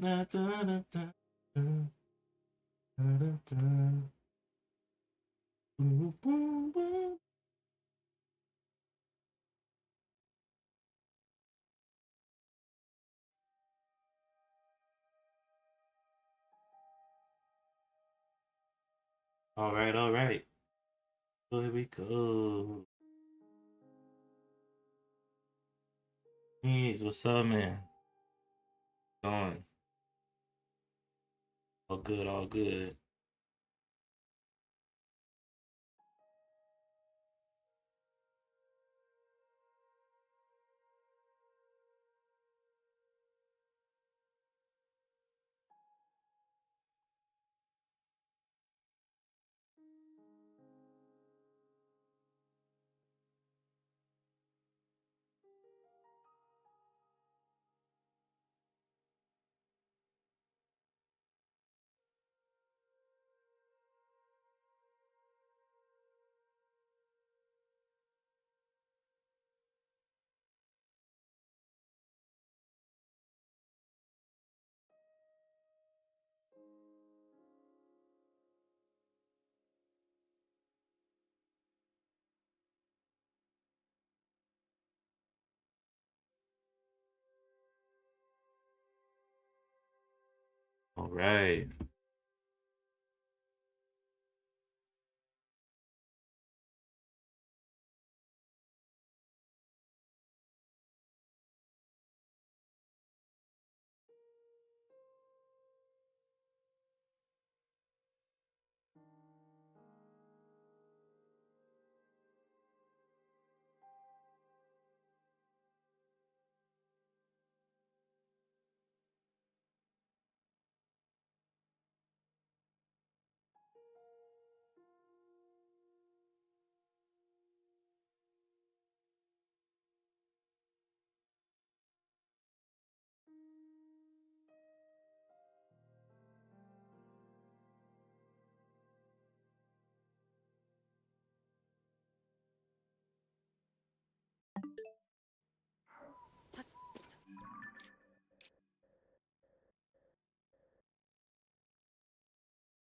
All right, all right. So here we go. Hey, what's up, man? Going. All good, all good. All right.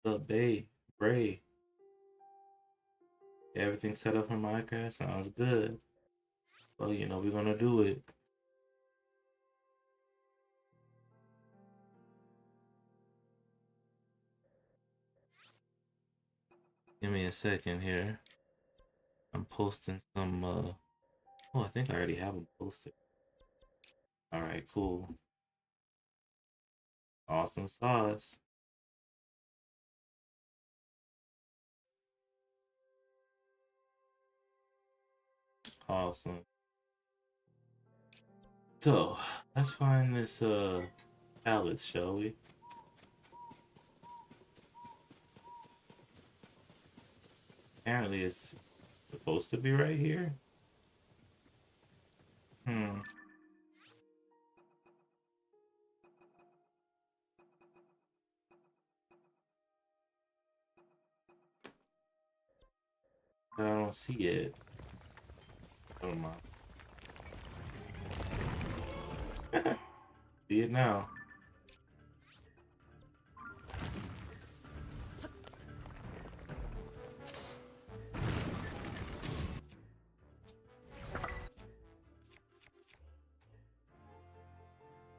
What's up, Bay? Bray? Everything set up on Minecraft? Sounds good. Well, we're gonna do it. Give me a second here. I'm posting some, oh, I think I already have them posted. All right, cool. Awesome sauce. Awesome. So, let's find this, palette, shall we? Apparently it's supposed to be right here. Hmm. But I don't see it. Never mind. See it now.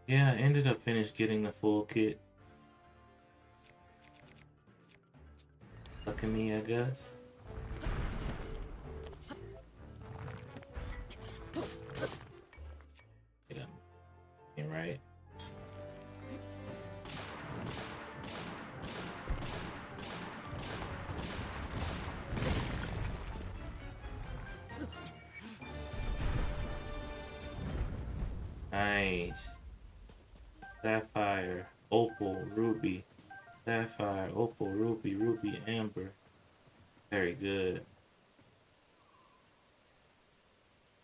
Yeah, I ended up finished getting the full kit. Lucky me, I guess. Yeah, you're right. Nice. Sapphire, opal, ruby. Sapphire, opal, ruby, ruby, amber. Very good.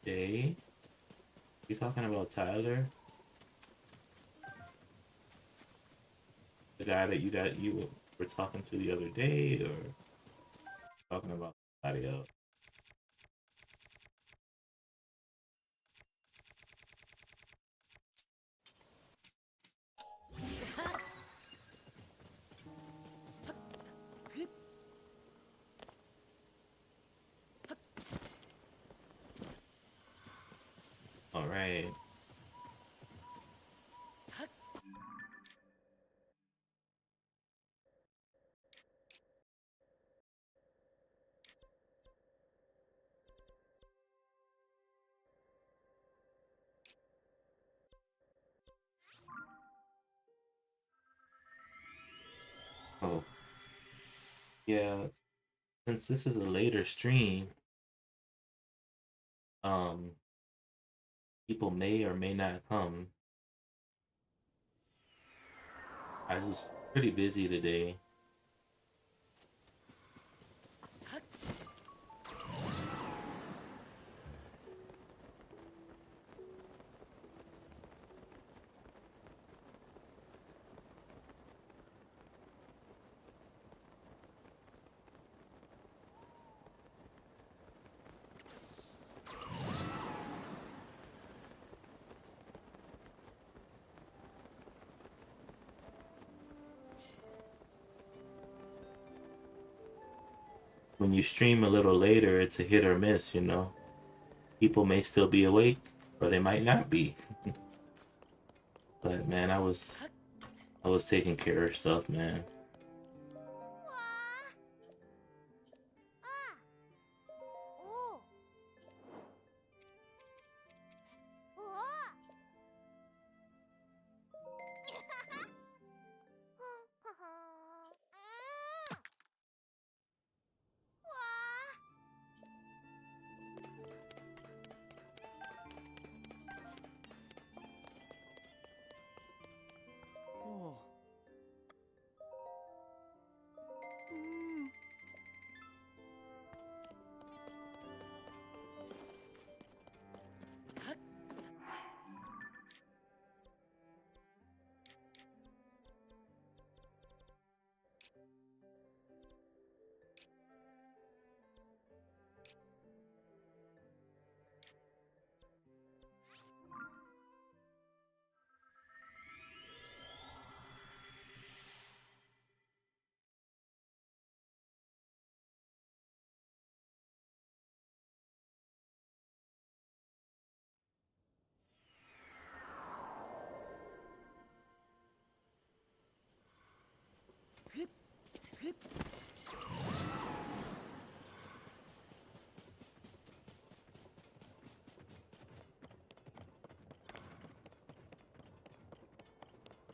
Okay. You talking about Tyler? The guy that you were talking to the other day, or talking about somebody else? All right. Oh, yeah. Since this is a later stream, um, people may or may not come. I was pretty busy today. When you stream a little later, it's a hit or miss, you know. People may still be awake, or they might not be. But man, I was taking care of stuff, man.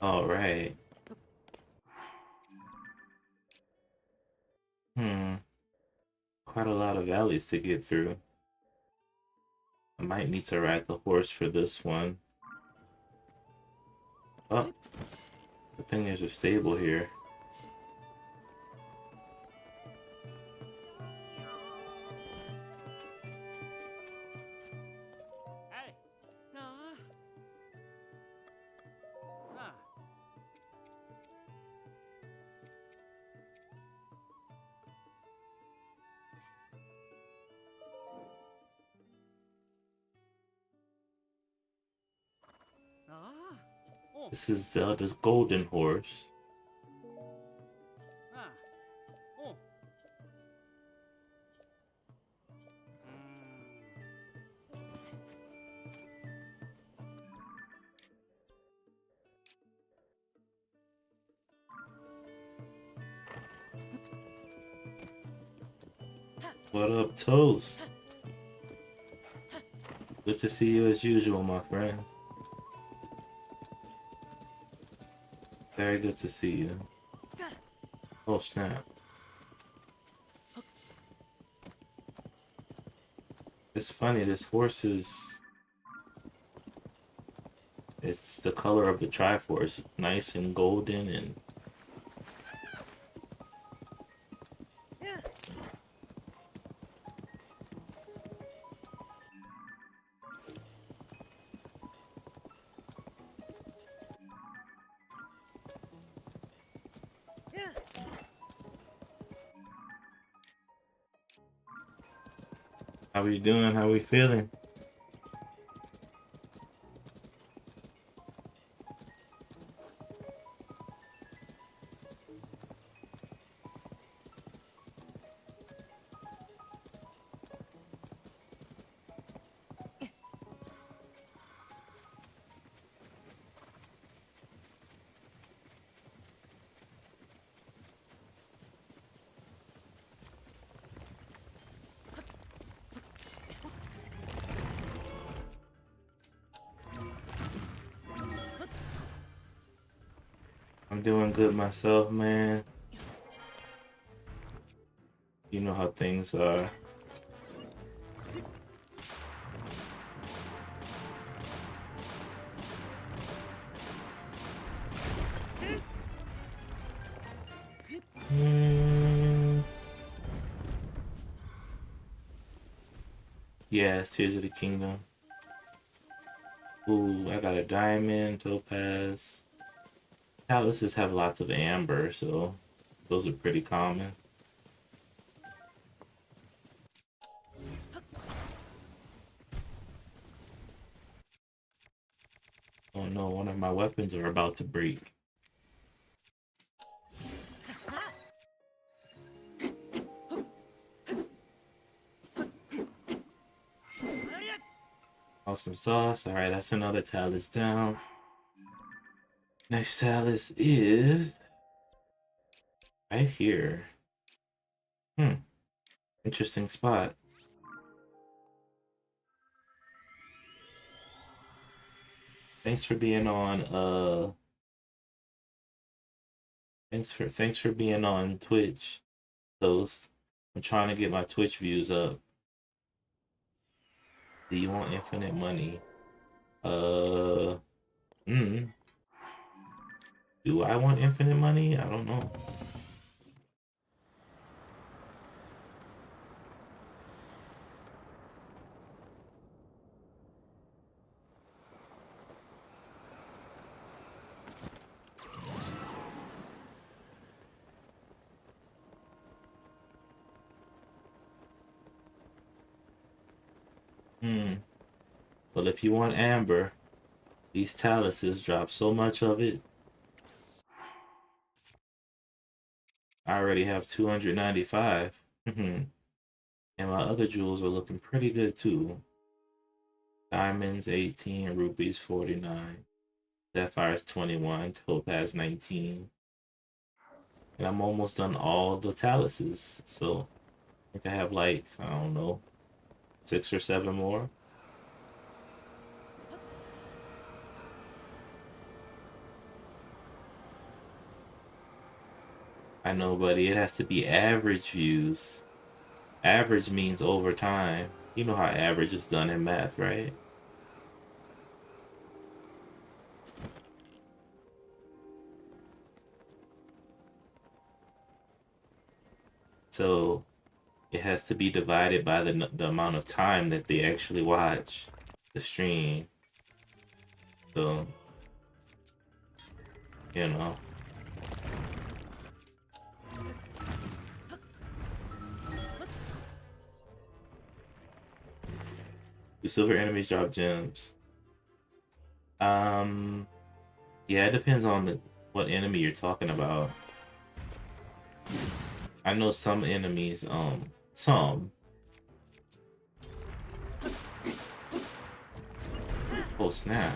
All right. Hmm. Quite a lot of valleys to get through. I might need to ride the horse for this one. Oh, good thing there's a stable here. This is Zelda's golden horse. What up, Toast? Good to see you as usual, my friend. Very good to see you. Oh, snap. It's funny, this horse is... It's the color of the Triforce. Nice and golden and... How we doing? How we feeling? I'm doing good myself, man. You know how things are. Mm, yeah, Tears of the Kingdom. Ooh, I got a diamond, topaz. Palaces have lots of amber, so those are pretty common. Oh no, one of my weapons are about to break. Awesome sauce. Alright, that's another talus down. Next talus is right here. Hmm. Interesting spot. Thanks for being on thanks for being on Twitch, Toast. I'm trying to get my Twitch views up. Do you want infinite money? Uh hmm. Do I want infinite money? I don't know. Hmm. Well, if you want amber, these taluses drop so much of it. I already have 295. And my other jewels are looking pretty good too. Diamonds 18, rupees 49, sapphires 21, topaz 19. And I'm almost done all the taluses. So I think I have like, I don't know, 6 or 7 more. I know, buddy, it has to be average views. Average means over time. You know how average is done in math, right? So it has to be divided by the amount of time that they actually watch the stream. So, you know. Do silver enemies drop gems? Um, yeah, it depends on what enemy you're talking about. I know some enemies, some. Oh snap.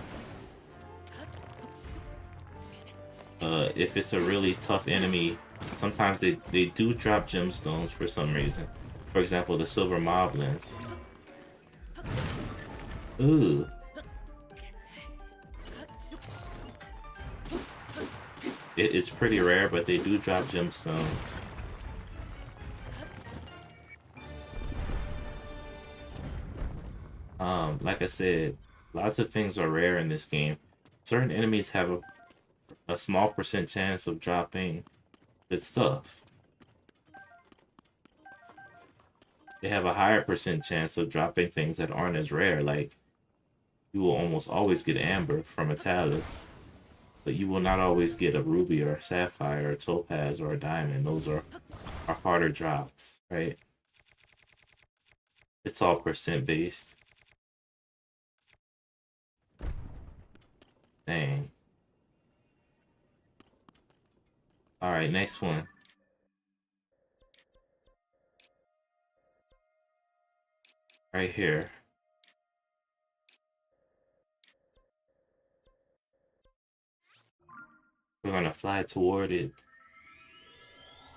If it's a really tough enemy, sometimes they do drop gemstones for some reason. For example, the silver moblins. Ooh. It's pretty rare, but they do drop gemstones. Like I said, lots of things are rare in this game. Certain enemies have a small percent chance of dropping good stuff. They have a higher percent chance of dropping things that aren't as rare, like you will almost always get amber from a talus, but you will not always get a ruby or a sapphire or a topaz or a diamond. Those are harder drops, right? It's all percent based. Dang. Alright, next one. Right here. We're gonna fly toward it.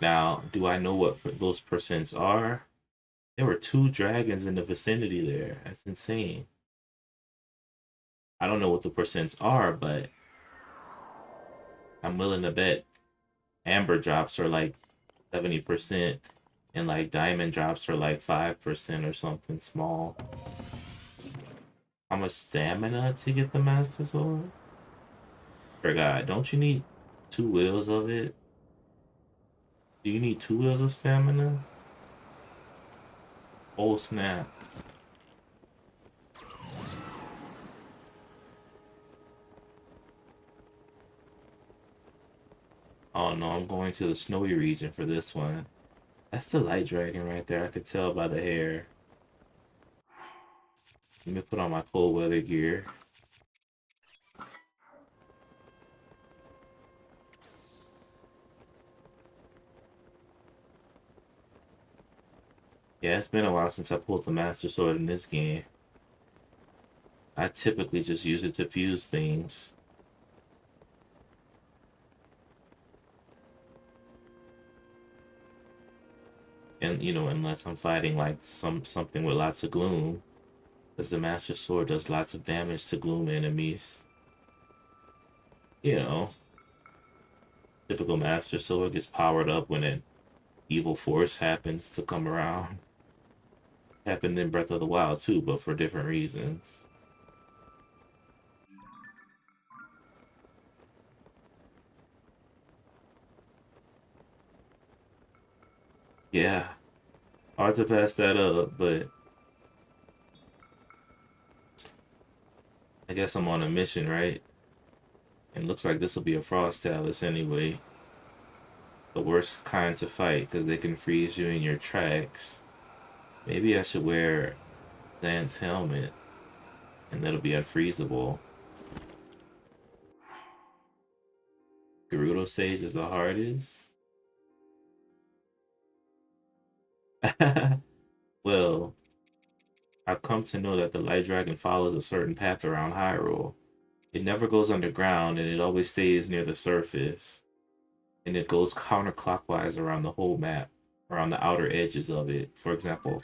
Now, do I know what those percents are? There were 2 dragons in the vicinity there. That's insane. I don't know what the percents are, but I'm willing to bet amber drops are like 70% and like diamond drops are like 5% or something small. How much stamina to get the Master Sword? Forgot. Don't you need 2 wheels of it? Do you need 2 wheels of stamina? Oh snap. Oh no, I'm going to the snowy region for this one. That's the light dragon right there. I could tell by the hair. Let me put on my cold weather gear. Yeah, it's been a while since I pulled the Master Sword in this game. I typically just use it to fuse things. And you know, unless I'm fighting like something with lots of gloom. Because the Master Sword does lots of damage to gloom enemies. You know, typical Master Sword gets powered up when an evil force happens to come around. Happened in Breath of the Wild too, but for different reasons. Yeah, hard to pass that up, but I guess I'm on a mission, right? And looks like this will be a Frost Talus anyway. The worst kind to fight because they can freeze you in your tracks. Maybe I should wear Lance helmet and that'll be unfreezable. Gerudo Sage is the hardest. Well, I've come to know that the Light Dragon follows a certain path around Hyrule. It never goes underground and it always stays near the surface. And it goes counterclockwise around the whole map, around the outer edges of it. For example,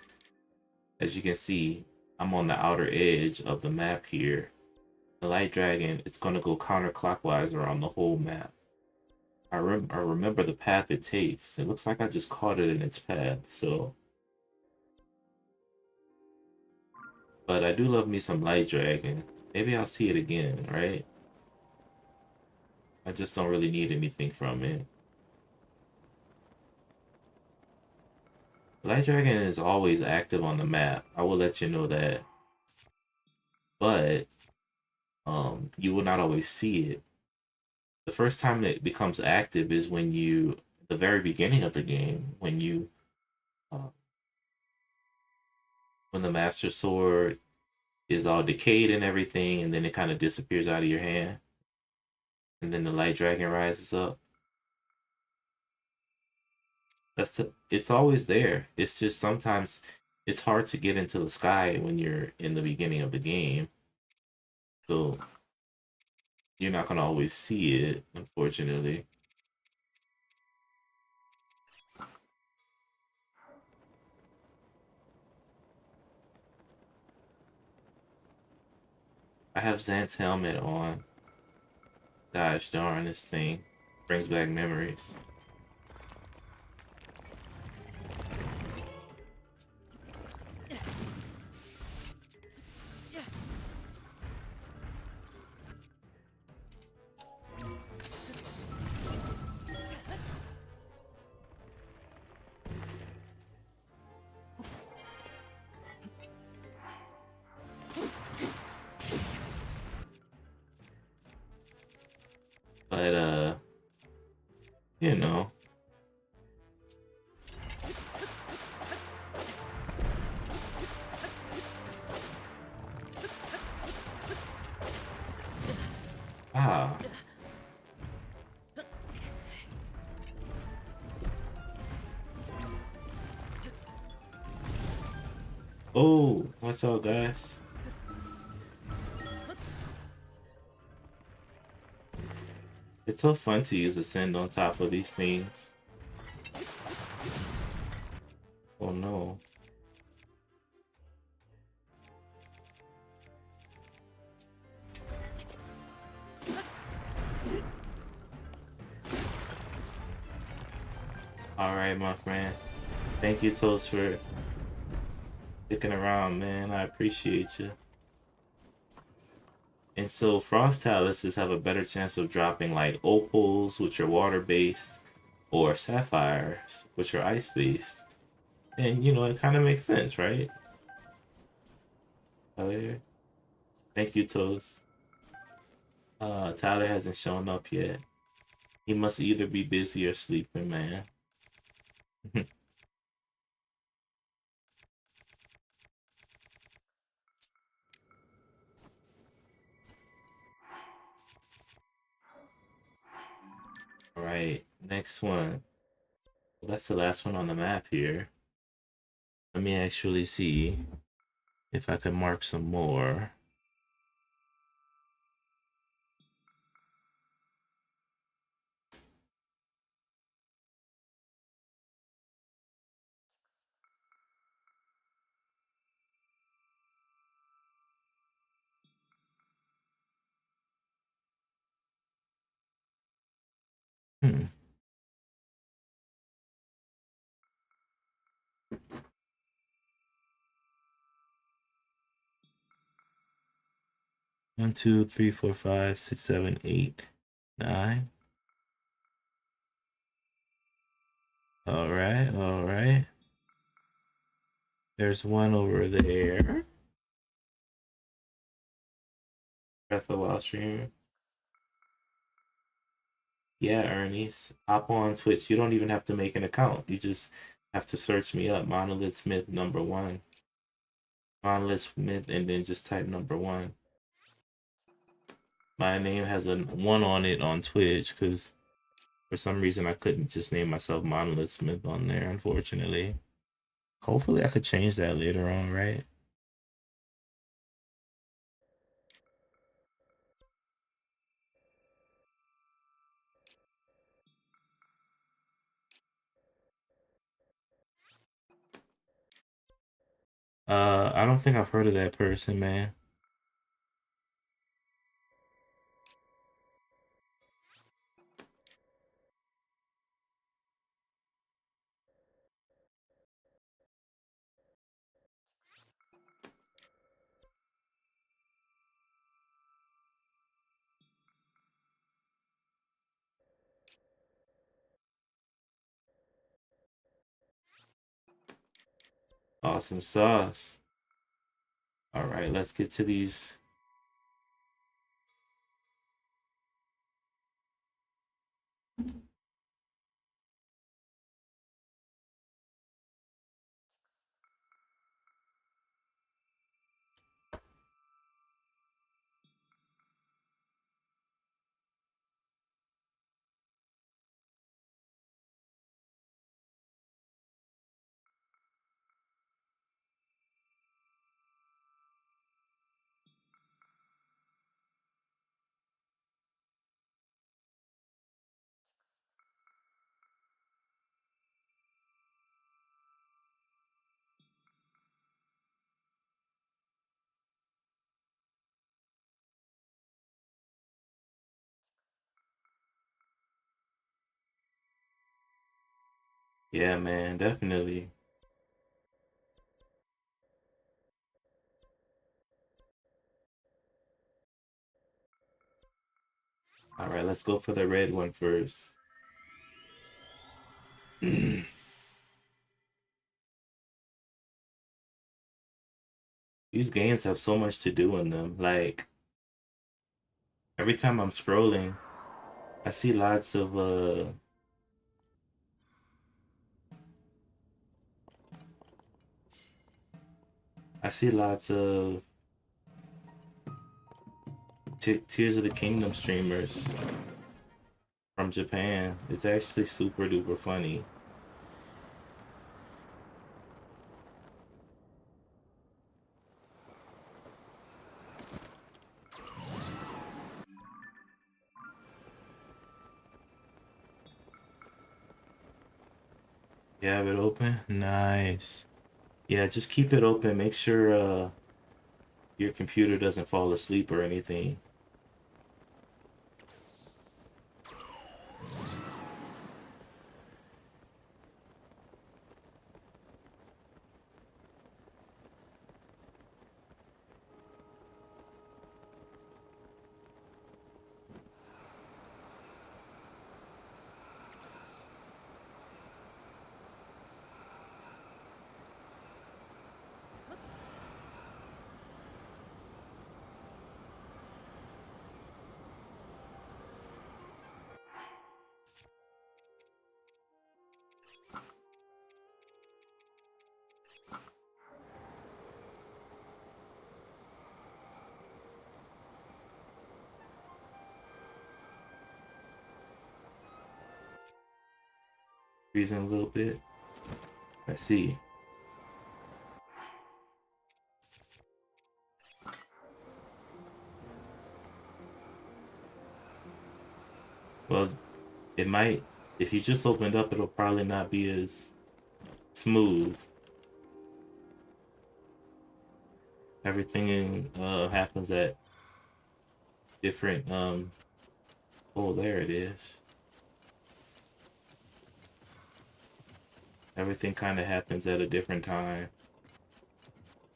as you can see, I'm on the outer edge of the map here. The Light Dragon, it's going to go counterclockwise around the whole map. I remember the path it takes. It looks like I just caught it in its path, so. But I do love me some Light Dragon. Maybe I'll see it again, right? I just don't really need anything from it. Light Dragon is always active on the map. I will let you know that. But you will not always see it. The first time it becomes active is when you, the very beginning of the game, uh, when the Master Sword is all decayed and everything, and then it kind of disappears out of your hand, and then the Light Dragon rises up. It's always there. It's just sometimes it's hard to get into the sky when you're in the beginning of the game, so you're not gonna always see it, unfortunately. I have Zant's helmet on. Gosh darn, this thing brings back memories. But you know, ah, oh, watch out, guys. It's so fun to use Ascend on top of these things. Oh no. All right, my friend. Thank you, Toast, for sticking around, man. I appreciate you. And so frost taluses have a better chance of dropping like opals, which are water-based, or sapphires, which are ice-based. And you know, it kind of makes sense, right? Tyler? Thank you, Toast. Tyler hasn't shown up yet. He must either be busy or sleeping, man. All right, next one. Well, that's the last one on the map here. Let me actually see if I can mark some more. Hmm. 1, 2, 3, 4, 5, 6, 7, 8, 9. All right, all right. There's one over there. Breath of Wild streamer. Yeah, Ernie's. Hop on Twitch. You don't even have to make an account. You just have to search me up, Monolith Smith number one. Monolith Smith, and then just type number one. My name has a one on it on Twitch because for some reason I couldn't just name myself Monolith Smith on there, unfortunately. Hopefully I could change that later on, right? I don't think I've heard of that person, man. Awesome sauce. All right, let's get to these. Yeah, man, definitely. All right, let's go for the red one first. These games have so much to do in them. Like every time I'm scrolling, I see lots of I see lots of Tears of the Kingdom streamers from Japan. It's actually super duper funny. You have it open? Nice. Yeah, just keep it open. Make sure your computer doesn't fall asleep or anything. Freezing a little bit. Let's see. Well, it might, if you just opened up, it'll probably not be as smooth. Everything happens at different, oh, there it is. Everything kind of happens at a different time.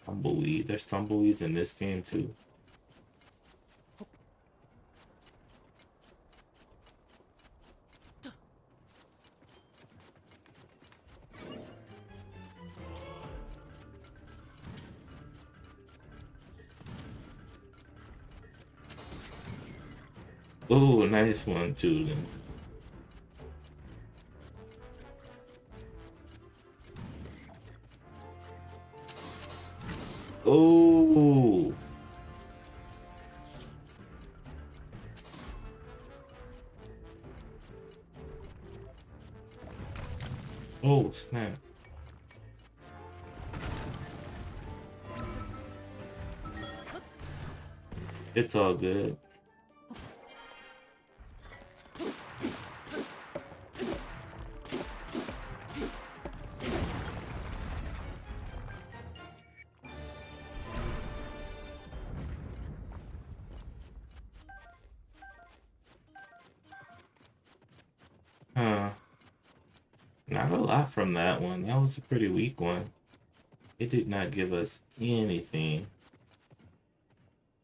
Tumbleweed. There's tumbleweeds in this game too. Oh, nice one, Julian. Oh. Oh, snap. It's all good. Huh. Not a lot from that one. That was a pretty weak one. It did not give us anything.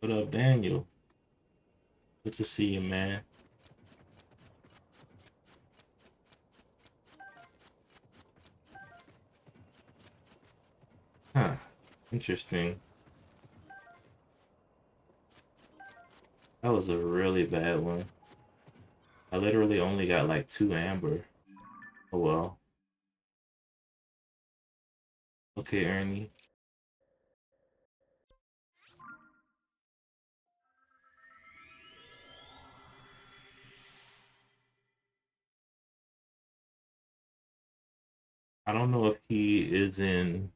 What up, Daniel? Good to see you, man. Huh. Interesting. That was a really bad one. I literally only got like 2 amber. Oh well. Okay, Ernie. I don't know if he is in,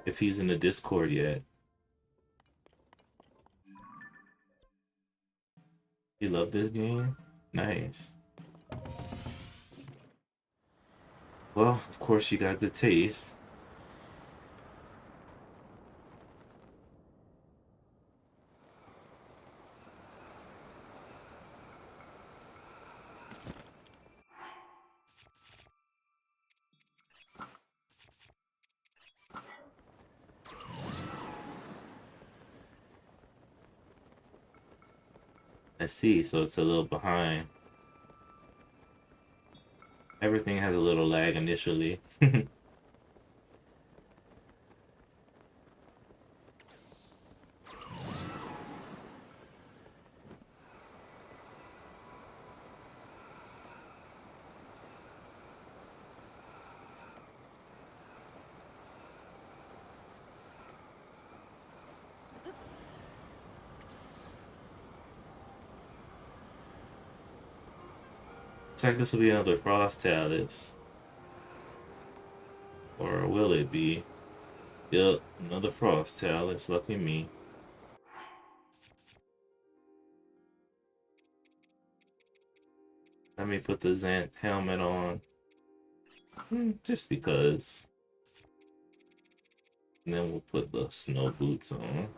if he's in the Discord yet. You love this game? Nice. Well, of course you got good taste. I see, so it's a little behind. Everything has a little lag initially. Looks like this will be another Frost Talus. Or will it be? Yep, another Frost Talus. Lucky me. Let me put the Zant helmet on. Just because. And then we'll put the snow boots on.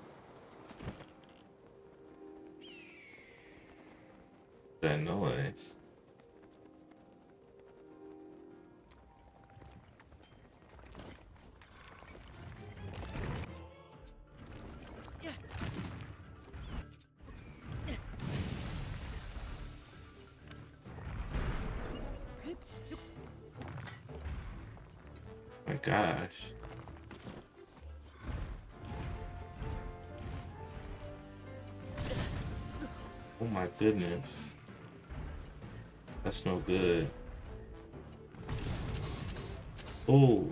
That noise. My gosh. Oh my goodness. That's no good. Oh.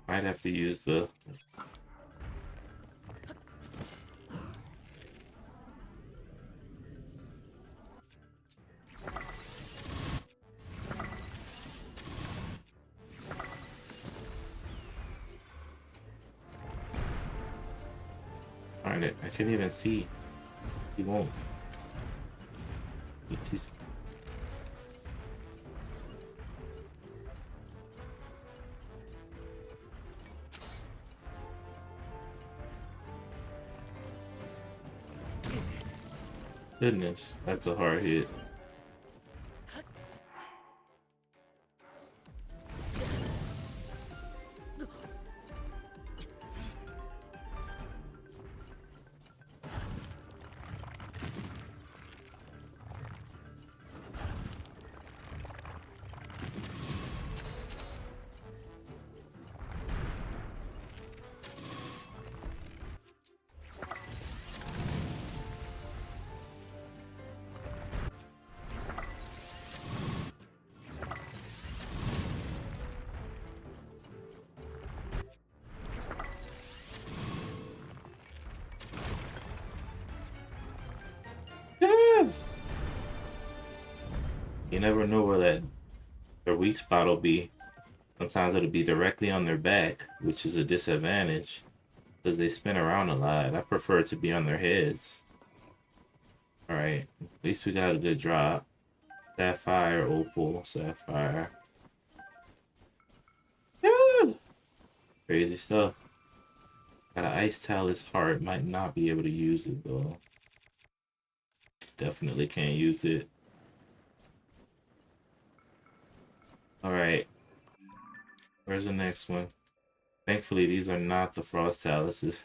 Might have to use the. Darn it! I can't even see. He won't. He's. Goodness, that's a hard hit. Yeah. You never know where their weak spot will be. Sometimes it'll be directly on their back, which is a disadvantage because they spin around a lot. I prefer it to be on their heads. All right, at least we got a good drop. Sapphire, opal, sapphire. Yeah. Crazy stuff. Got an ice talus heart. Might not be able to use it though. Definitely can't use it. All right. Where's the next one? Thankfully, these are not the frost taluses.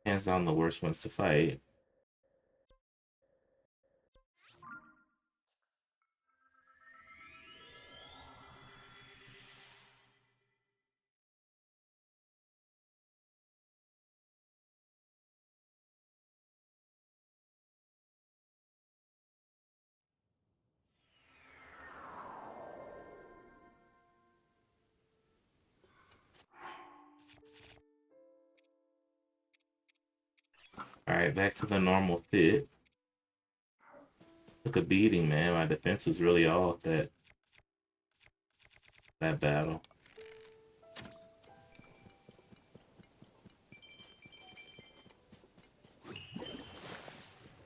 Hands down the worst ones to fight. Alright, back to the normal fit. Took a beating, man. My defense was really off that battle.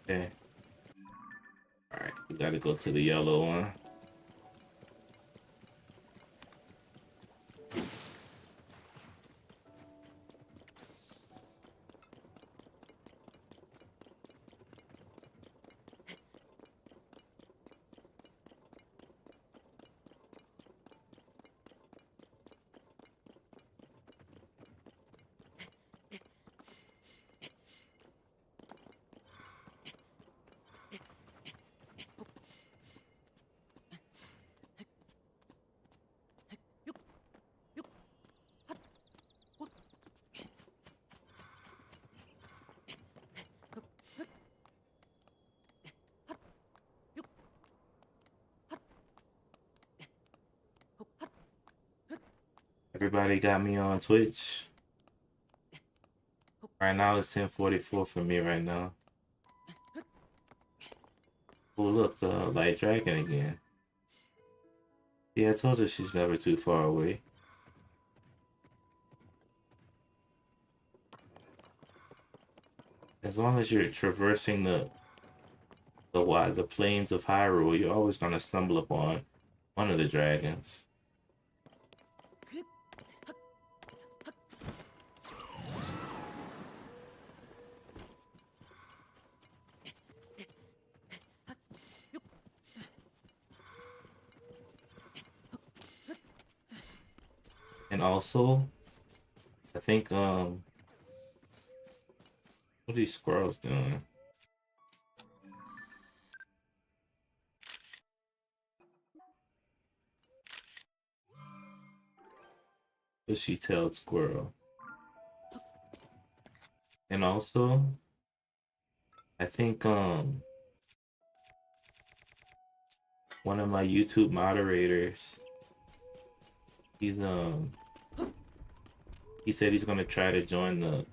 Okay. Alright, we gotta go to the yellow one. Everybody got me on Twitch. Right now it's 10:44 for me right now. Oh look, the light dragon again. Yeah, I told her she's never too far away. As long as you're traversing the plains of Hyrule, you're always gonna stumble upon one of the dragons. And also, I think what are these squirrels doing? Bushy-tailed squirrel. And also, I think one of my YouTube moderators, he's He said he's gonna try to join the.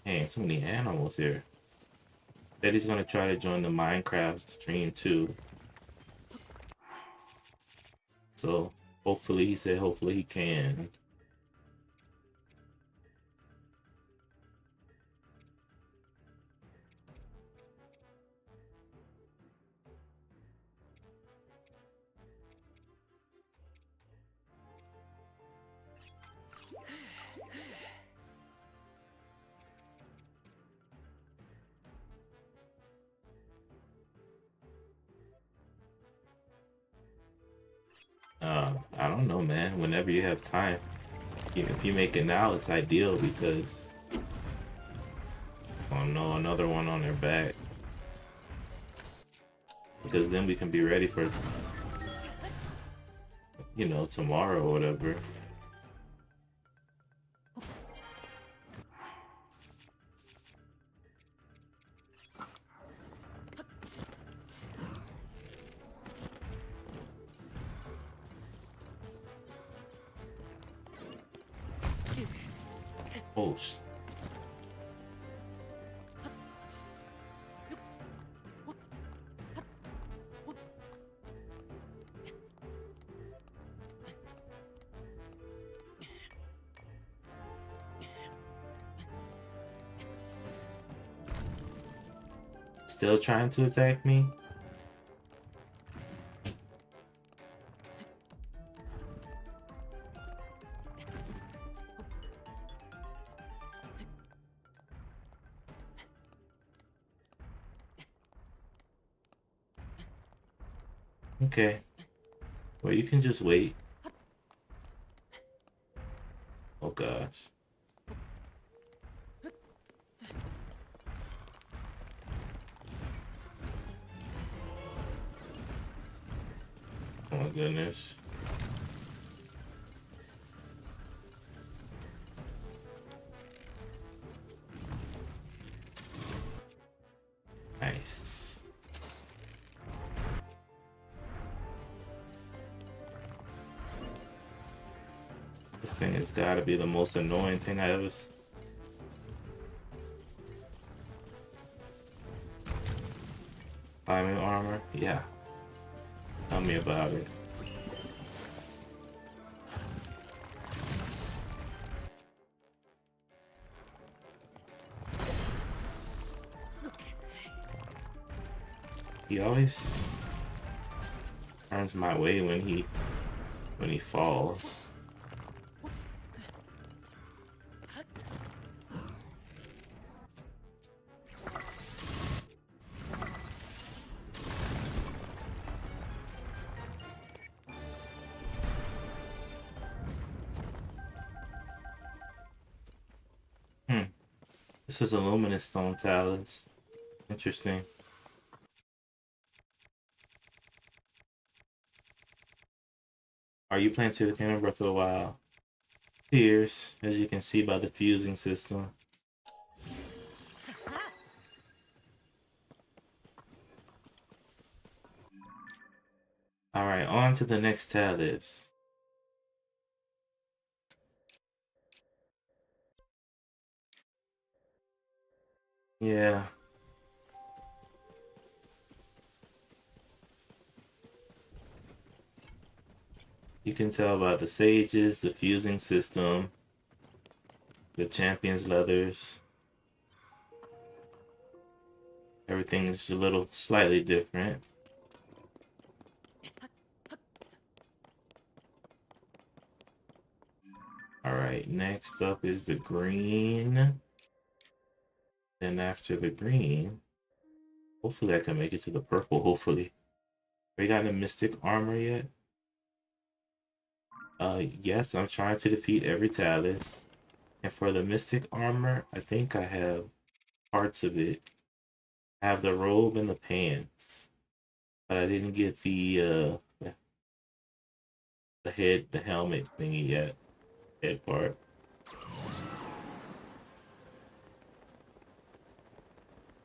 Dang, so many animals here. Said he's gonna try to join the Minecraft stream too. So hopefully, he said hopefully he can. I don't know, man. Whenever you have time, if you make it now, it's ideal because oh no, another one on their back. Because then we can be ready for, you know, tomorrow or whatever. Oh, still trying to attack me? Okay. Well, you can just wait. Oh gosh. Oh my goodness. Nice. This thing has got to be the most annoying thing I ever. Climbing armor? Yeah. Tell me about it. He always turns my way when he falls. This is a luminous stone talus. Interesting. Are you playing to the Kingdom Breath of the Wild? Tears, as you can see by the fusing system. Alright, on to the next talus. Yeah. You can tell by the sages, the fusing system, the champion's leathers. Everything is a little slightly different. Alright, next up is the green. Then after the green, hopefully I can make it to the purple, hopefully. We got a mystic armor yet? Yes, I'm trying to defeat every talus. And for the mystic armor, I think I have parts of it. I have the robe and the pants. But I didn't get the helmet thingy yet. Head part.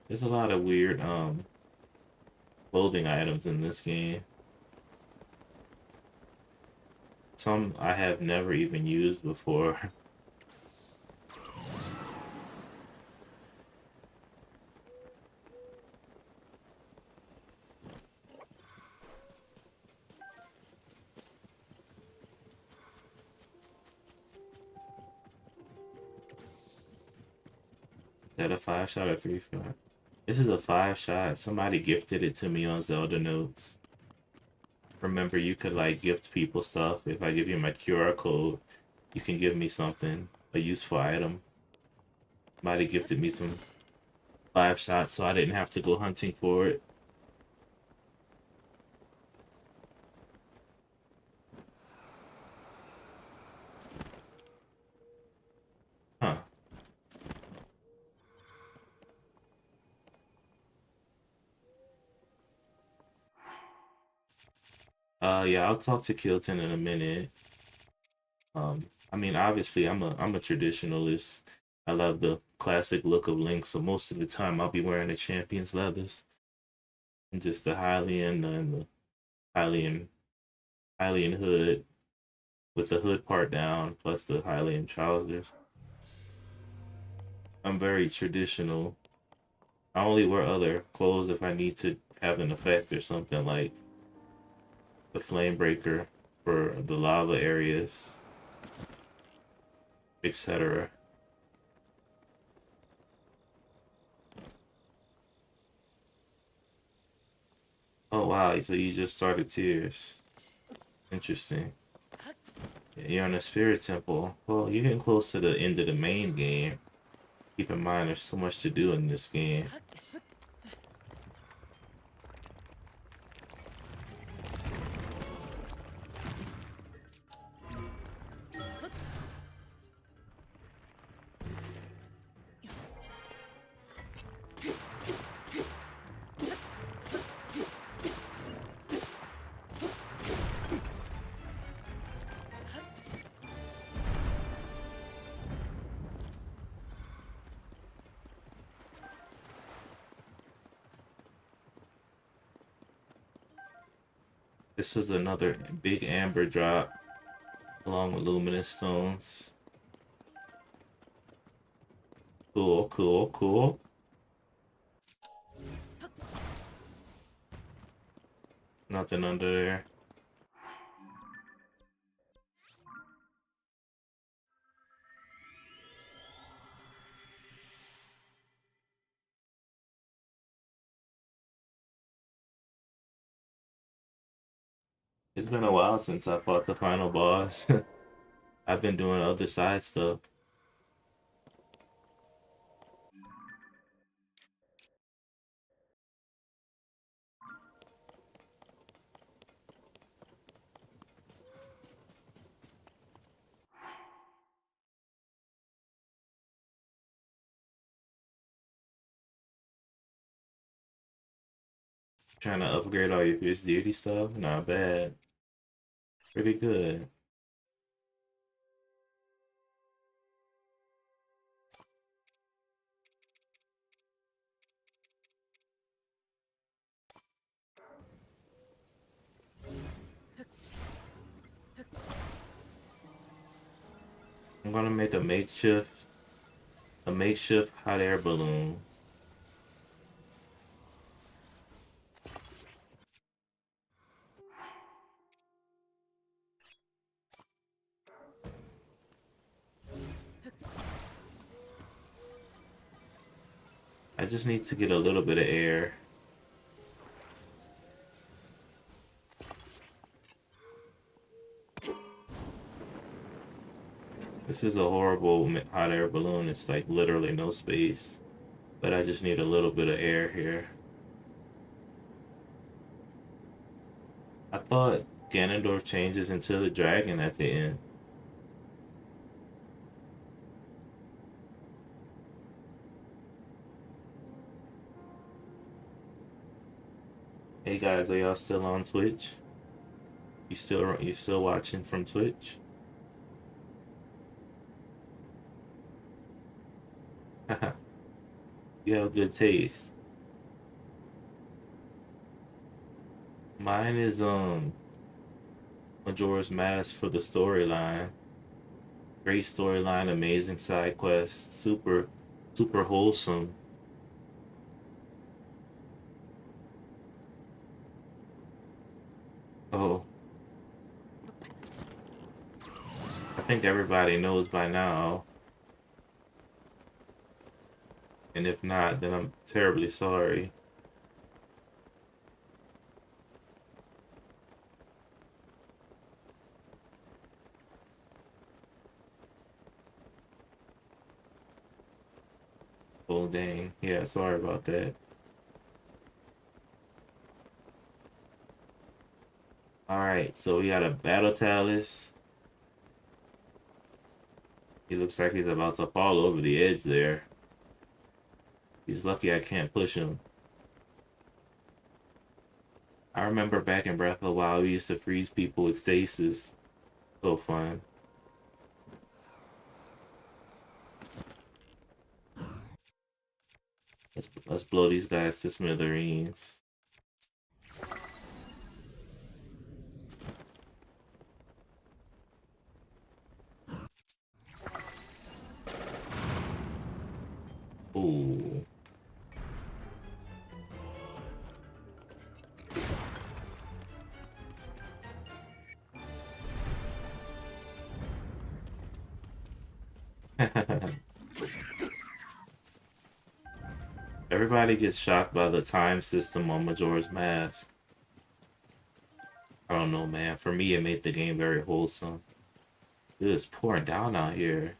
There's a lot of weird clothing items in this game. Some I have never even used before. Is that a 5 shot or 3 shot? This is a 5 shot. Somebody gifted it to me on Zelda Notes. Remember, you could like gift people stuff. If I give you my QR code, you can give me something, a useful item. Somebody gifted me some 5 shots so I didn't have to go hunting for it. Huh. Yeah, I'll talk to Kilton in a minute. Um, I mean, obviously, I'm a traditionalist. I love the classic look of Link, so most of the time I'll be wearing the champion's leathers and just the Hylian and the Hylian Hylian hood with the hood part down, plus the Hylian trousers. I'm very traditional. I only wear other clothes if I need to have an effect or something like the flame breaker for the lava areas, etc. Oh wow, so you just started tears. Interesting. Yeah, you're in a spirit temple. Well, you're getting close to the end of the main game. Keep in mind there's so much to do in this game. This is another big amber drop along with luminous stones. Cool, cool, cool. Nothing under there. It's been a while since I fought the final boss. I've been doing other side stuff. Trying to upgrade all your fierce deity stuff. Not bad. Pretty good. I'm gonna make a makeshift hot air balloon. I just need to get a little bit of air. This is a horrible hot air balloon. It's like literally no space. But I just need a little bit of air here. I thought Ganondorf changes into the dragon at the end. Hey guys, are y'all still on Twitch? You still watching from Twitch? You have good taste. Mine is Majora's Mask for the storyline. Great storyline, amazing side quests, super wholesome. Oh, I think everybody knows by now. And if not, then I'm terribly sorry. Oh, dang. Yeah, sorry about that. Alright, so we got a Battle Talus. He looks like he's about to fall over the edge there. He's lucky I can't push him. I remember back in Breath of the Wild, we used to freeze people with stasis. So fun. Let's blow these guys to smithereens. Ooh. Everybody gets shocked by the time system on Majora's Mask. I don't know, man. For me, it made the game very wholesome. It's pouring down out here.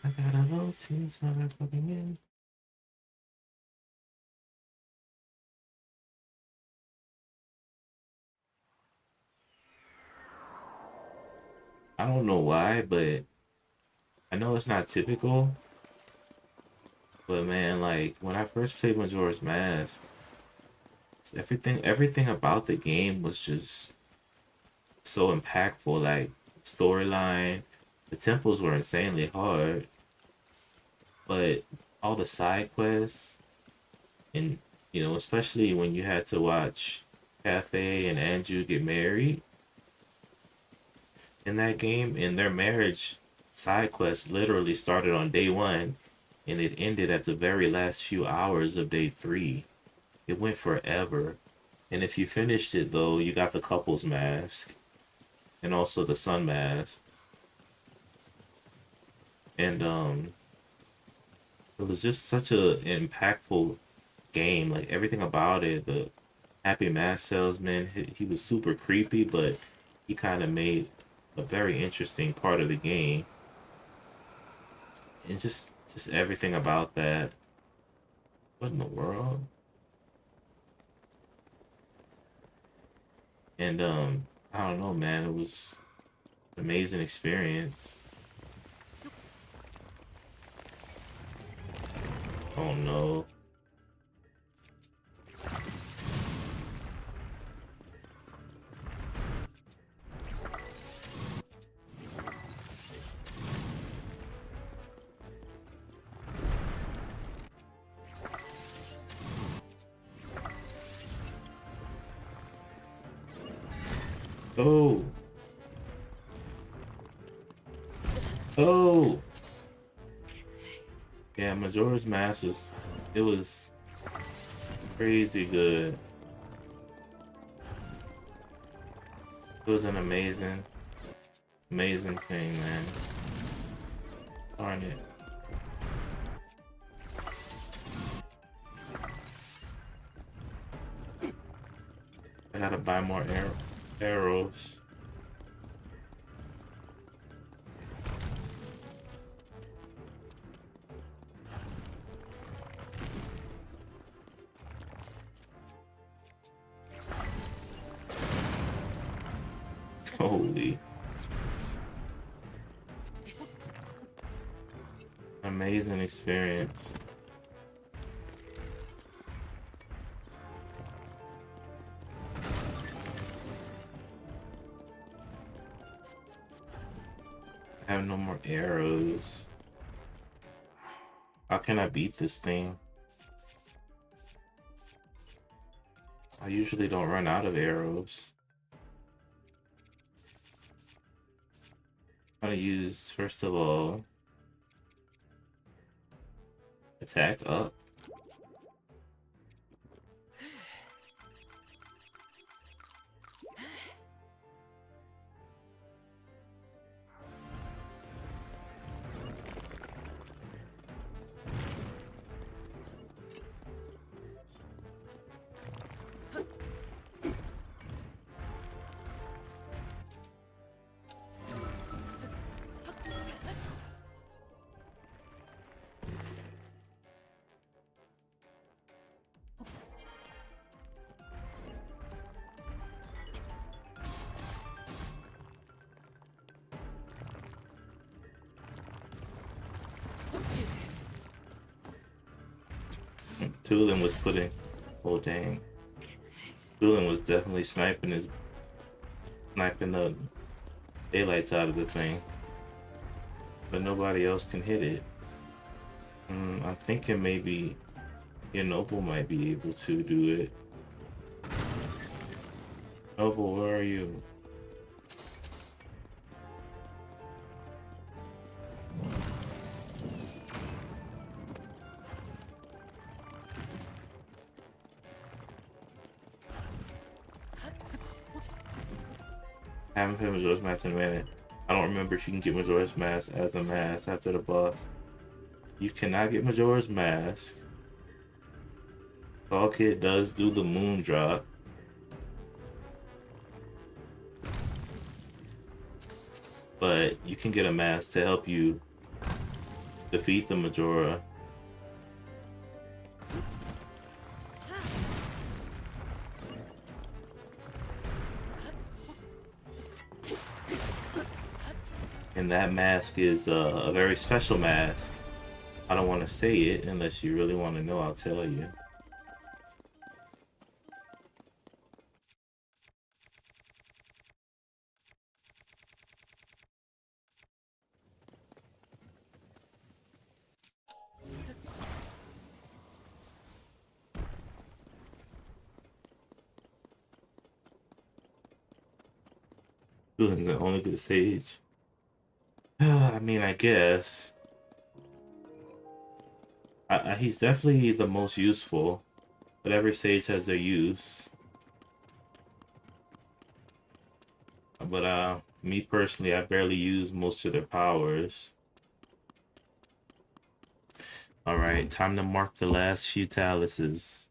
I got a low team, so I'm fucking in. I don't know why, but I know it's not typical. But man, like when I first played Majora's Mask, everything about the game was just so impactful. Like storyline, the temples were insanely hard, but all the side quests and especially when you had to watch Cafe and Andrew get married in that game, and their marriage side quest literally started on day one and it ended at the very last few hours of day three. It went forever. And if you finished it though, you got the couple's mask and also the sun mask. And it was just such a impactful game. Like everything about it, the Happy Mask Salesman, he was super creepy, but he kind of made a very interesting part of the game. And just everything about that. What in the world? And I don't know, man. It was an amazing experience. Oh no. Oh. Oh. Yeah, Majora's Mask was crazy good. It was an amazing thing, man. Darn it. I gotta buy more arrows. Holy. Amazing experience. I have no more arrows. How can I beat this thing? I usually don't run out of arrows. I'm gonna use, first of all, attack up. Tulin was putting, oh dang. Tulin was definitely sniping the daylights out of the thing. But nobody else can hit it. I'm thinking maybe your Noble might be able to do it. Noble, where are you? I haven't played Majora's Mask in a minute. I don't remember if you can get Majora's Mask as a mask after the boss. You cannot get Majora's Mask. All Kid does do the moon drop. But you can get a mask to help you defeat the Majora. And that mask is a very special mask. I don't want to say it unless you really want to know, I'll tell you. Doing the only good sage. I mean, I guess. He's definitely the most useful, but every sage has their use. But me personally, I barely use most of their powers. All right, time to mark the last few taluses.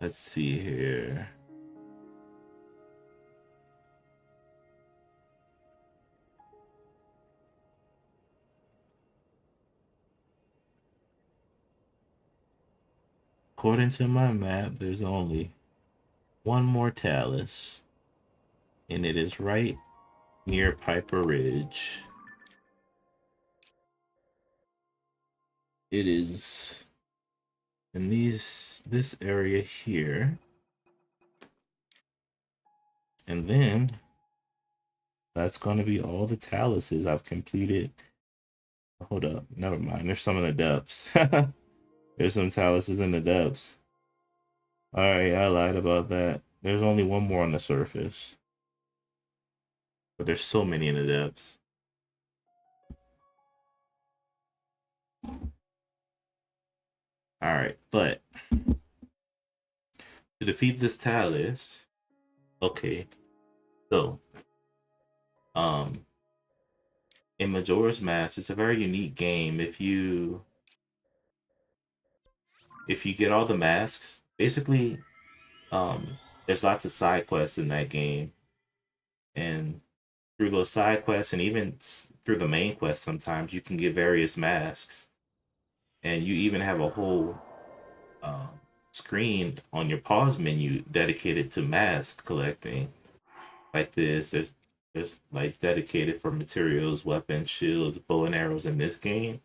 Let's see here. According to my map, there's only one more talus, and it is right near Piper Ridge. It is in this area here. And then that's going to be all the taluses I've completed. Hold up, never mind. There's some in the depths. There's some taluses in the depths. Alright, I lied about that. There's only one more on the surface. But there's so many in the depths. Alright, but to defeat this talus, okay, so in Majora's Mask, it's a very unique game. If you get all the masks, basically, there's lots of side quests in that game, and through those side quests and even through the main quest, sometimes you can get various masks, and you even have a whole screen on your pause menu dedicated to mask collecting. Like this, there's like dedicated for materials, weapons, shields, bow and arrows in this game.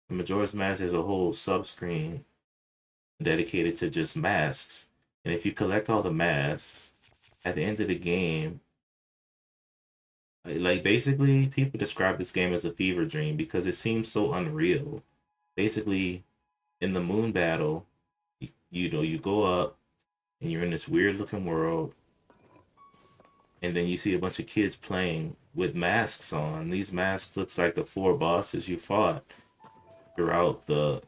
The Majora's Mask is a whole sub screen dedicated to just masks. And if you collect all the masks, at the end of the game, Like basically, people describe this game as a fever dream because it seems so unreal. Basically, in the moon battle, you know, you go up and you're in this weird looking world, and then you see a bunch of kids playing with masks on. These masks looks like the four bosses you fought throughout the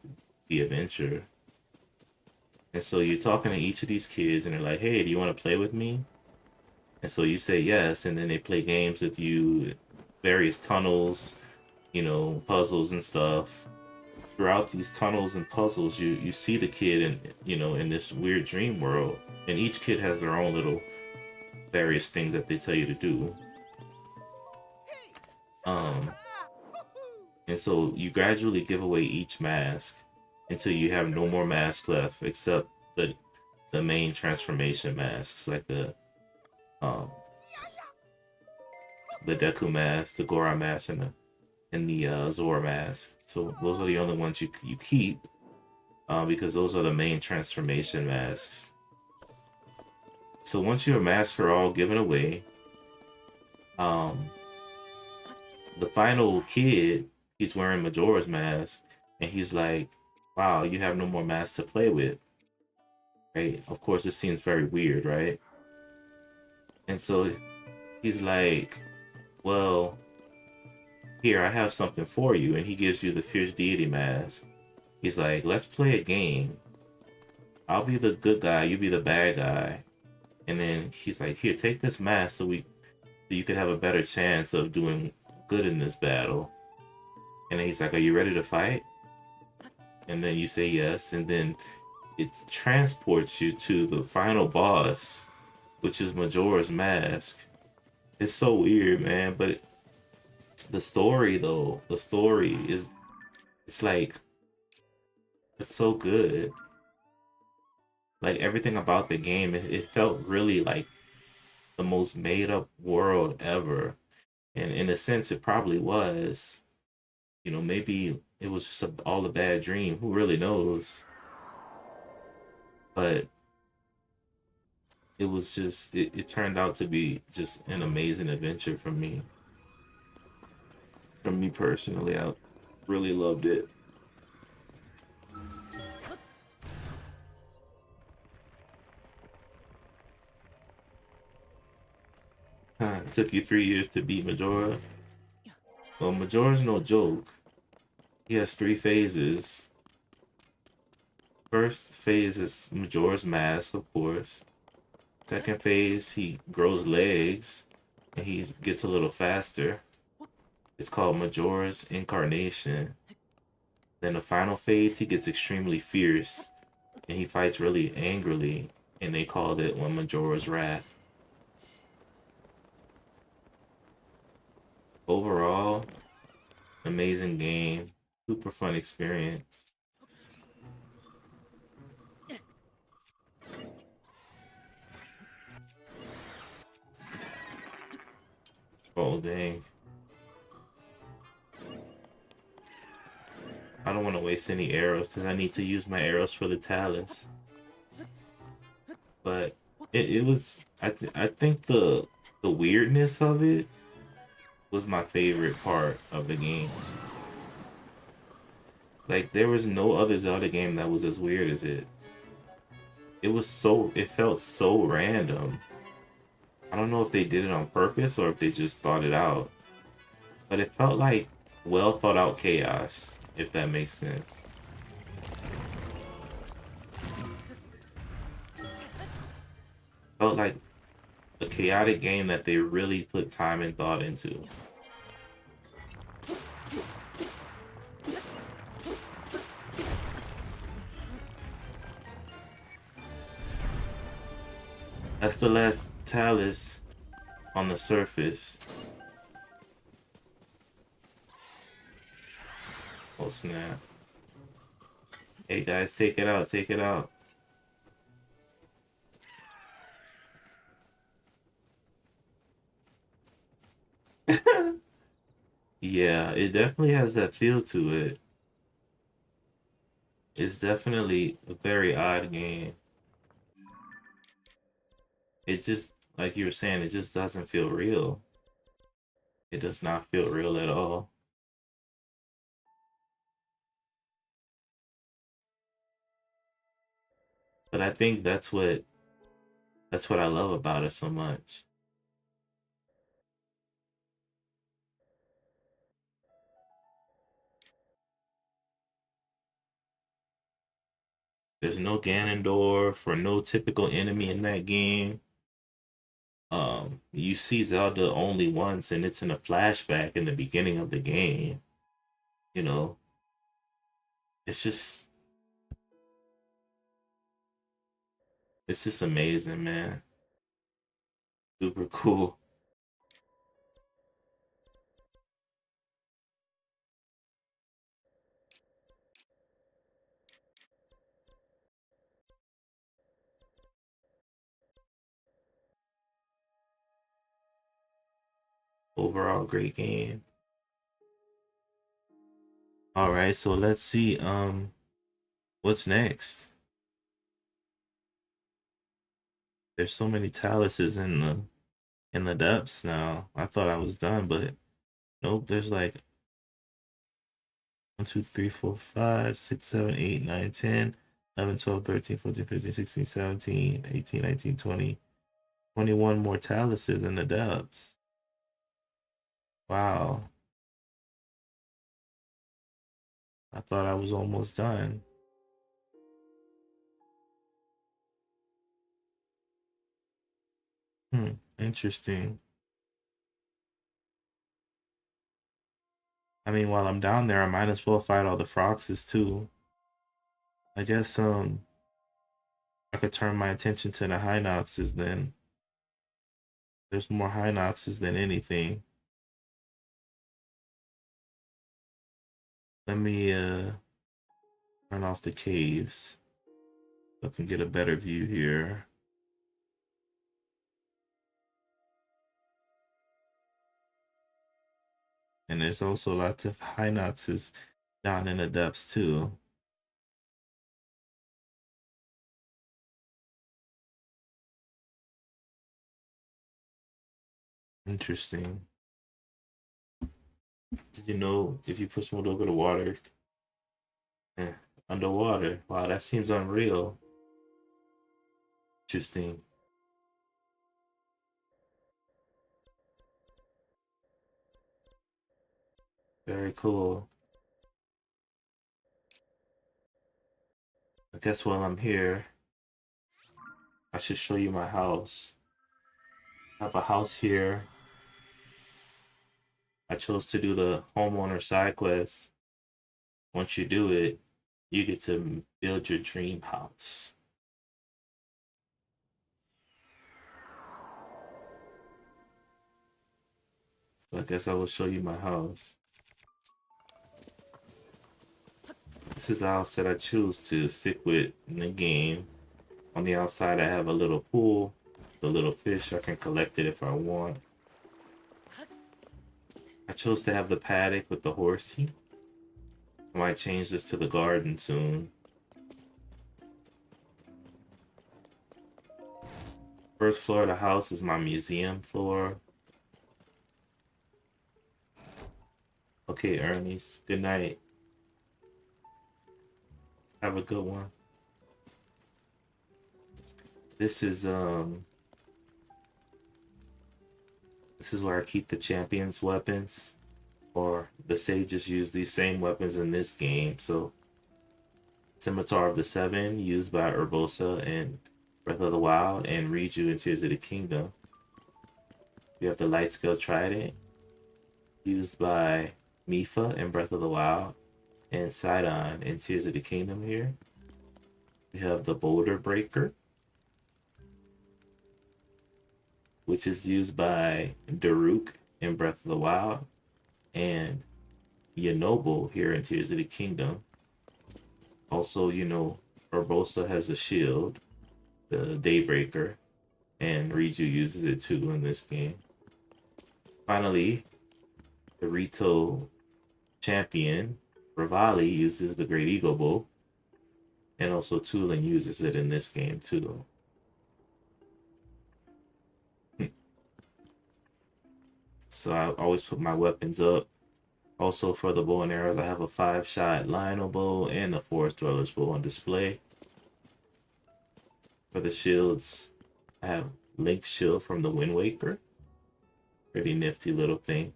adventure. And so you're talking to each of these kids, and they're like, "Hey, do you want to play with me?" And so you say yes, and then they play games with you, various tunnels, you know, puzzles and stuff. Throughout these tunnels and puzzles, you see the kid in, you know, in this weird dream world, and each kid has their own little various things that they tell you to do. Um, and so you gradually give away each mask until you have no more masks left except the main transformation masks, like um the Deku mask, the Gora mask, and the Zora mask. So those are the only ones you keep, because those are the main transformation masks. So once your masks are all given away, um, the final kid, he's wearing Majora's mask, and he's like, "Wow, you have no more masks to play with." Right? Of course, it seems very weird, right? And so he's like, "Well, here, I have something for you." And he gives you the Fierce Deity mask. He's like, "Let's play a game. I'll be the good guy, you be the bad guy." And then he's like, "Here, take this mask so you could have a better chance of doing good in this battle." And then he's like, "Are you ready to fight?" And then you say yes, and then it transports you to the final boss, which is Majora's Mask. It's so weird, man, but the story though, the story is it's like it's so good. Like everything about the game, it felt really like the most made up world ever. And in a sense, it probably was. You know, maybe it was just all a bad dream. Who really knows? But it turned out to be just an amazing adventure for me. For me personally, I really loved it. It took you 3 years to beat Majora. Well, Majora's no joke. He has three phases. First phase is Majora's Mask, of course. Second phase, he grows legs and he gets a little faster. It's called Majora's Incarnation. Then the final phase, he gets extremely fierce and he fights really angrily, and they called it one Majora's Wrath. Overall, amazing game, super fun experience. Oh dang. I don't want to waste any arrows because I need to use my arrows for the talus. But it was I think the weirdness of it was my favorite part of the game. Like there was no other Zelda game that was as weird as it. It felt so random. I don't know if they did it on purpose or if they just thought it out. But it felt like well thought out chaos, if that makes sense. Felt like a chaotic game that they really put time and thought into. That's the last talus on the surface. Oh snap. Hey guys, take it out, take it out. Yeah, it definitely has that feel to it. It's definitely a very odd game. It just, like you were saying, it just doesn't feel real. It does not feel real at all. But I think that's what I love about it so much. There's no Ganondorf or no typical enemy in that game. You see Zelda only once, and it's in a flashback in the beginning of the game. You know, it's just it's just amazing, man. Super cool. Overall, great game. All right, so let's see. What's next? There's so many taluses in the depths now. I thought I was done, but nope. There's like 1, 2, 3, 4, 5, 6, 7, 8, 9, 10, 11, 12, 13, 14, 15, 16, 17, 18, 19, 20, 21 more taluses in the depths. Wow. I thought I was almost done. Interesting. I mean, while I'm down there, I might as well fight all the Froxes too. I guess I could turn my attention to the Hinoxes then. There's more Hinoxes than anything. Let me turn off the caves so I can get a better view here. And there's also lots of Hinoxes down in the depths too. Interesting. Did you know if you push one over the water, eh, underwater? Wow, that seems unreal. Interesting. Very cool. I guess while I'm here, I should show you my house. I have a house here. I chose to do the homeowner side quest. Once you do it, you get to build your dream house. So I guess I will show you my house. This is the house that I choose to stick with in the game. On the outside, I have a little pool, the little fish. I can collect it if I want. I chose to have the paddock with the horsey. I might change this to the garden soon. First floor of the house is my museum floor. Okay, Ernie's. Good night. Have a good one. This is this is where I keep the champions' weapons. Or the sages use these same weapons in this game. So Scimitar of the Seven used by Urbosa in Breath of the Wild and Riju in Tears of the Kingdom. We have the Light Scale Trident used by Mipha in Breath of the Wild and Sidon in Tears of the Kingdom here. We have the Boulder Breaker, which is used by Daruk in Breath of the Wild and Yanobo here in Tears of the Kingdom. Also, Urbosa has a shield, the Daybreaker, and Riju uses it too in this game. Finally, the Rito champion, Rivali, uses the Great Eagle Bow, and also Tulin uses it in this game too. so I always put my weapons up. Also for the bow and arrows, I have a 5-shot Lionel bow and a Forest Dweller's bow on display. For the shields, I have Link's shield from the Wind Waker. Pretty nifty little thing.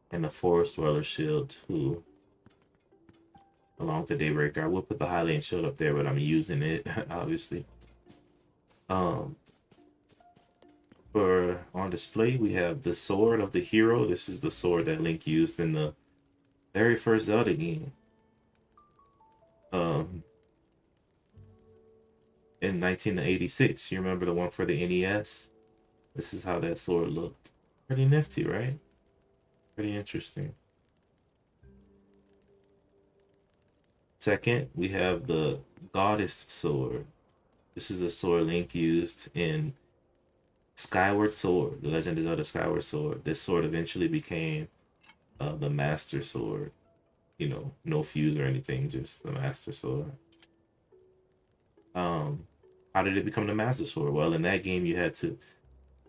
And the Forest Dweller shield too. Along with the Daybreaker. I will put the Highland shield up there, but I'm using it, obviously. Um, for on display, we have the Sword of the Hero. This is the sword that Link used in the very first Zelda game. In 1986. You remember the one for the NES? This is how that sword looked. Pretty nifty, right? Pretty interesting. Second, we have the Goddess Sword. This is a sword Link used in Skyward Sword, The Legend of Zelda Skyward Sword. This sword eventually became the Master Sword. You know, no fuse or anything, just the Master Sword. How did it become the Master Sword? Well, in that game, you had to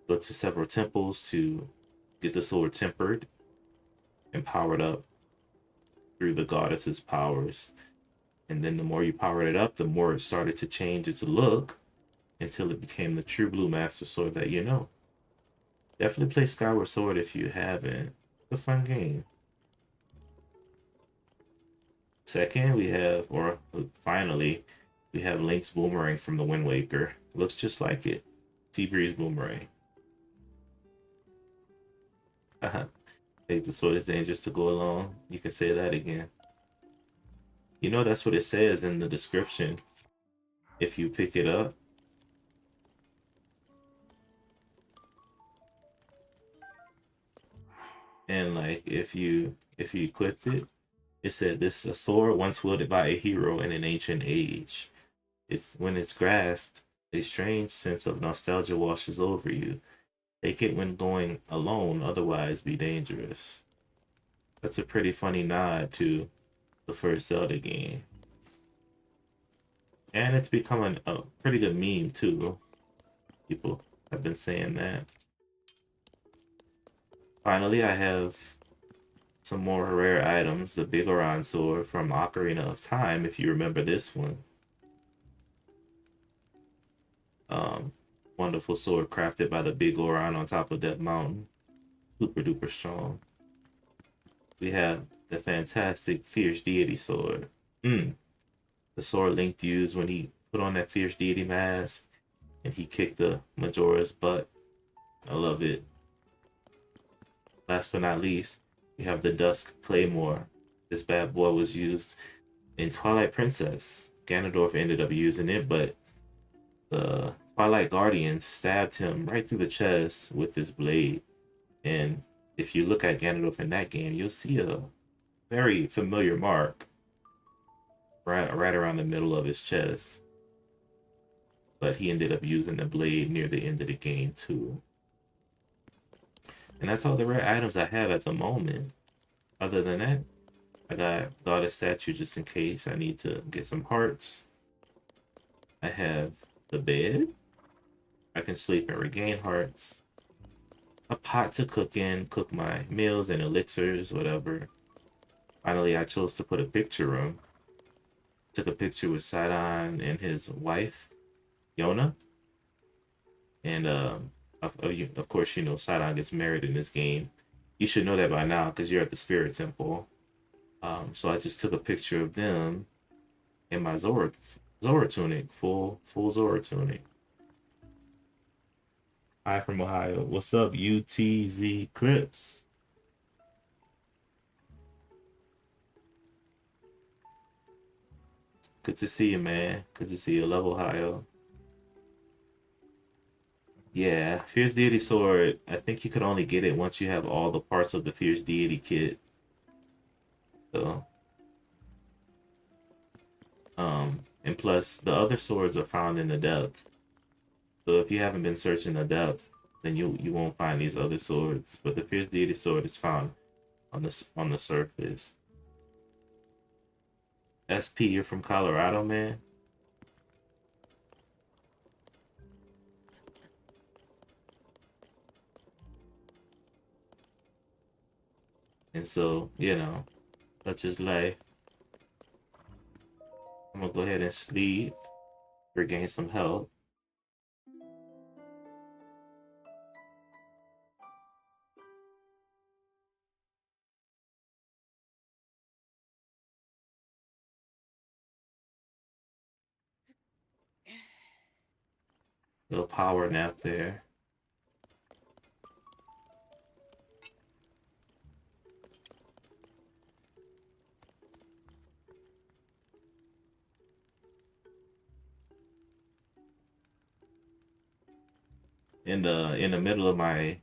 go to several temples to get the sword tempered and powered up through the goddess's powers. And then the more you powered it up, the more it started to change its look until it became the true blue Master Sword that you know. Definitely play Skyward Sword if you haven't. It's a fun game. Second, we have, or finally, we have Link's Boomerang from the Wind Waker. Looks just like it. Seabreeze Boomerang. Think the sword is dangerous to go along. You can say that again. You know, that's what it says in the description. If you pick it up. And like if you equipped it, it said this is a sword once wielded by a hero in an ancient age. It's when it's grasped, a strange sense of nostalgia washes over you. Take it when going alone, otherwise be dangerous. That's a pretty funny nod to the first Zelda game. And it's becoming a pretty good meme too. People have been saying that. Finally, I have some more rare items. The Big Oran sword from Ocarina of Time, if you remember this one. Wonderful sword crafted by the Big Oran on top of Death Mountain. Super duper strong. We have the fantastic Fierce Deity sword. The sword Link used when he put on that Fierce Deity mask and he kicked the Majora's butt. I love it. Last but not least, we have the Dusk Claymore. This bad boy was used in Twilight Princess. Ganondorf ended up using it, but the Twilight Guardian stabbed him right through the chest with this blade. And if you look at Ganondorf in that game, you'll see a very familiar mark right around the middle of his chest. But he ended up using the blade near the end of the game too. And that's all the rare items I have at the moment. Other than that, I got Goddess statue just in case I need to get some hearts. I have the bed. I can sleep and regain hearts. A pot to cook in, cook my meals and elixirs, whatever. Finally, I chose to put a picture room. Took a picture with Sidon and his wife, Yona. And of course, you know, Sidon gets married in this game. You should know that by now because you're at the Spirit Temple. So I just took a picture of them in my Zora tunic, full Zora tunic. Hi from Ohio. What's up, UTZ Crips? Good to see you, man. Good to see you, Love Ohio. Yeah, Fierce Deity Sword. I think you could only get it once you have all the parts of the Fierce Deity kit. So, and plus the other swords are found in the depths. So if you haven't been searching the depths, then you won't find these other swords. But the Fierce Deity Sword is found on the surface. SP, you're from Colorado, man. And so, you know, such is life. I'm gonna go ahead and sleep, regain some health. Little power nap there. In the middle of my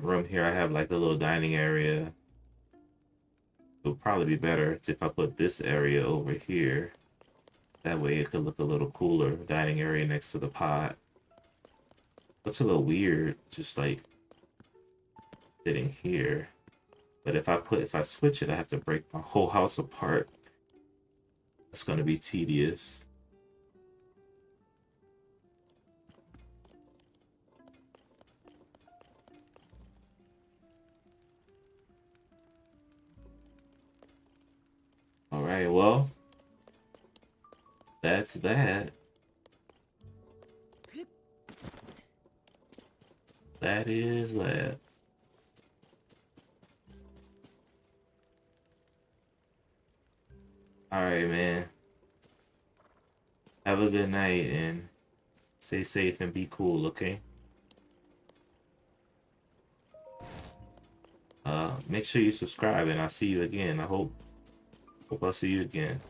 room here, I have like a little dining area. It would probably be better if I put this area over here. That way it could look a little cooler. Dining area next to the pot. Looks a little weird, just like sitting here. But if I switch it, I have to break my whole house apart. That's gonna be tedious. Alright, well, that's that. That is that. Alright, man. Have a good night and stay safe and be cool, okay? Make sure you subscribe and I'll see you again. I hope I'll see you again.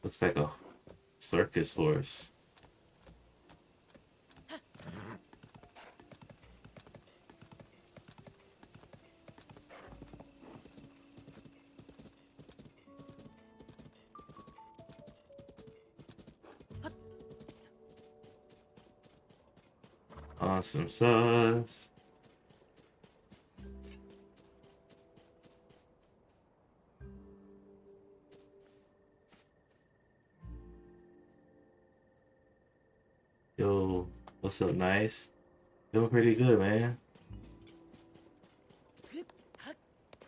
Looks like a circus horse. Awesome sauce. Yo, what's up, nice? Doing pretty good, man.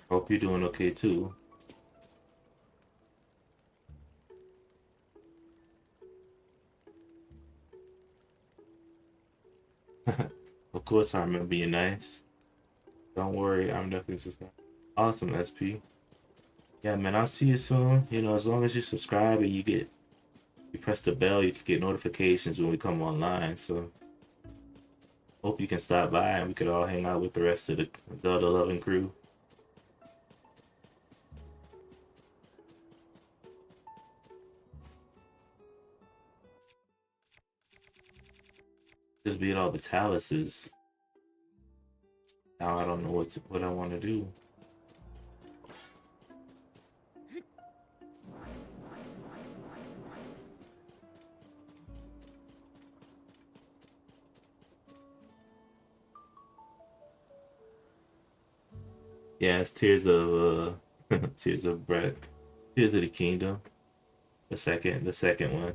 Hope you're doing okay too. Of course, I remember being nice. Don't worry, I'm definitely subscribed. Awesome, SP. Yeah, man, I'll see you soon. You know, as long as you subscribe and you press the bell, you can get notifications when we come online. So, hope you can stop by and we could all hang out with the rest of the Zelda loving crew. Just beat all the Taluses. Now I don't know what I want to do. Yeah, it's Tears of Tears of Breath. Tears of the Kingdom. The second one.